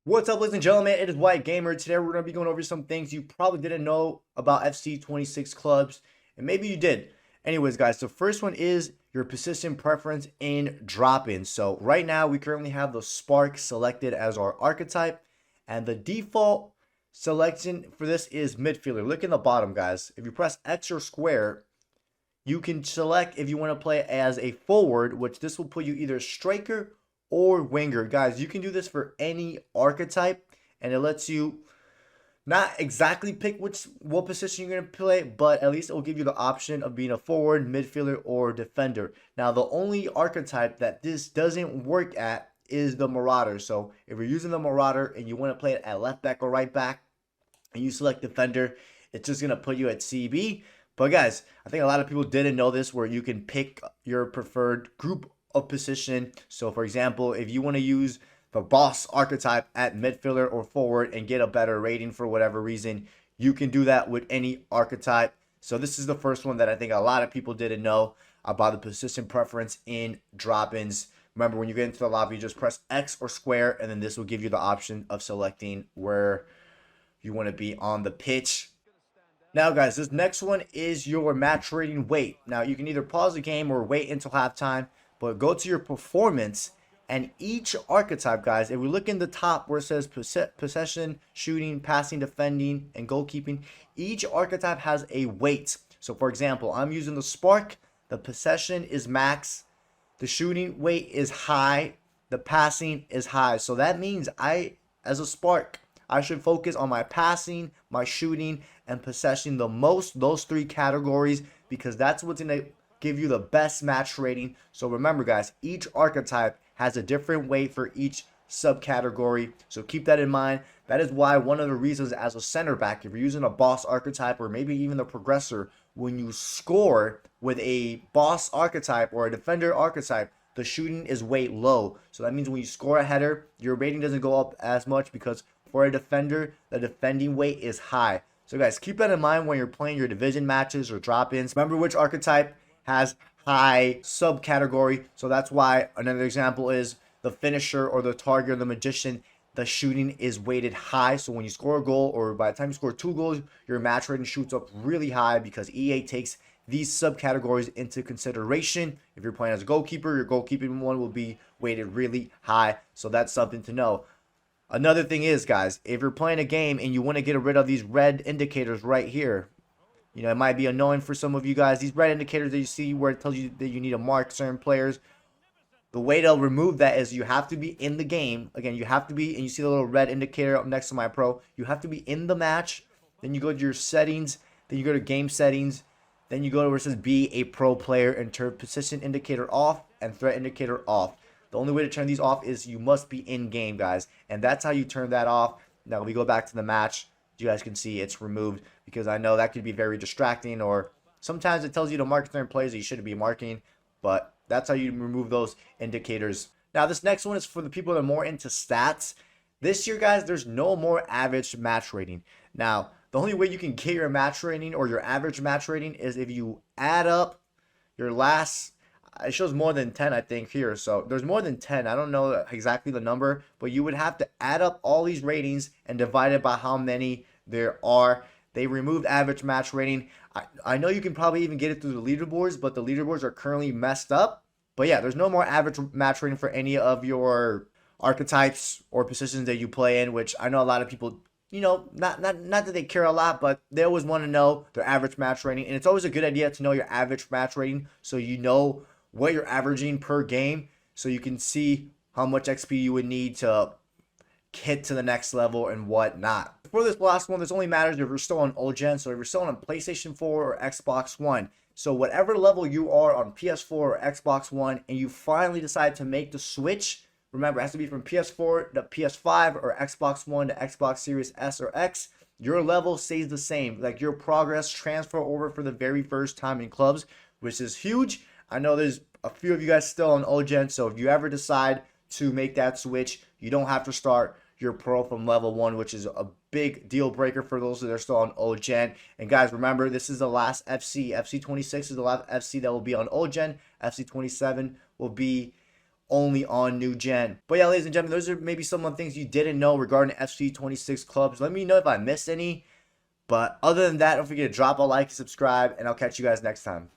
What's up, ladies and gentlemen? It is White Gamer. Today we're going to be going over some things you probably didn't know about FC 26 clubs, and maybe you did. Anyways, guys, the first one is your position preference in drop-in. So right now we currently have the Spark selected as our archetype, and the default selection for this is midfielder. Look in the bottom, guys. If you press X or square, you can select if you want to play as a forward, which this will put you either striker or winger. Guys, you can do this for any archetype, and it lets you not exactly pick what position you're going to play, but at least it will give you the option of being a forward, midfielder, or defender. Now, the only archetype that this doesn't work at is the Marauder. So if you're using the Marauder and you want to play it at left back or right back, and you select defender, it's just going to put you at CB. But guys, I think a lot of people didn't know this, where you can pick your preferred group of position. So for example, if you want to use the boss archetype at midfielder or forward and get a better rating for whatever reason, you can do that with any archetype. So this is the first one that I think a lot of people didn't know about the position preference in drop-ins. Remember, when you get into the lobby, you just press X or square, and then this will give you the option of selecting where you want to be on the pitch. Now, guys, this next one is your match rating weight. Now, you can either pause the game or wait until halftime, but go to your performance, and each archetype, guys, if we look in the top where it says possession, shooting, passing, defending, and goalkeeping, each archetype has a weight. So, for example, I'm using the Spark. The possession is max. The shooting weight is high. The passing is high. So that means as a Spark, I should focus on my passing, my shooting, and possession the most, those three categories, because that's what's going to give you the best match rating. So remember, guys, each archetype has a different weight for each subcategory. So keep that in mind. That is why one of the reasons as a center back, if you're using a boss archetype or maybe even the progressor, when you score with a boss archetype or a defender archetype, the shooting is weight low. So that means when you score a header, your rating doesn't go up as much, because for a defender, the defending weight is high. So guys, keep that in mind when you're playing your division matches or drop-ins. Remember which archetype has high subcategory. So that's why another example is the finisher or the target or the magician. The shooting is weighted high. So when you score a goal, or by the time you score 2 goals, your match rating shoots up really high, because EA takes these subcategories into consideration. If you're playing as a goalkeeper, your goalkeeping one will be weighted really high. So that's something to know. Another thing is, guys, if you're playing a game and you want to get rid of these red indicators right here, you know, it might be annoying for some of you guys. These red indicators that you see where it tells you that you need to mark certain players, the way to remove that is you have to be in the game. Again, you have to be, and you see the little red indicator up next to my pro. You have to be in the match. Then you go to your settings. Then you go to game settings. Then you go to where it says be a pro player and turn position indicator off and threat indicator off. The only way to turn these off is you must be in game, guys. And that's how you turn that off. Now we go back to the match. You guys can see it's removed, because I know that could be very distracting, or sometimes it tells you to mark certain plays that you shouldn't be marking, but that's how you remove those indicators. Now this next one is for the people that are more into stats. This year, guys, there's no more average match rating. Now, the only way you can get your match rating or your average match rating is if you add up your last, it shows more than 10, I think, here. So there's more than 10. I don't know exactly the number, but you would have to add up all these ratings and divide it by how many there are. They removed average match rating. I know you can probably even get it through the leaderboards, but the leaderboards are currently messed up. But yeah, there's no more average match rating for any of your archetypes or positions that you play in, which I know a lot of people, you know, not that they care a lot, but they always want to know their average match rating. And it's always a good idea to know your average match rating, so you know what you're averaging per game, so you can see how much XP you would need to hit to the next level and whatnot. For this last one, this only matters if you're still on old gen. So if you're still on PlayStation 4 or Xbox One, so whatever level you are on PS4 or Xbox One, and you finally decide to make the switch, remember, it has to be from PS4 to PS5 or Xbox One to Xbox Series S or X. Your level stays the same. Like, your progress transfer over for the very first time in clubs, which is huge. I know there's a few of you guys still on old gen, so if you ever decide to make that switch, you don't have to start your pro from level 1, which is a big deal breaker for those that are still on old gen. And guys, remember, this is the last FC. FC 26 is the last FC that will be on old gen. FC 27 will be only on new gen. But yeah, ladies and gentlemen, those are maybe some of the things you didn't know regarding FC26 clubs. Let me know if I missed any. But other than that, don't forget to drop a like, subscribe, and I'll catch you guys next time.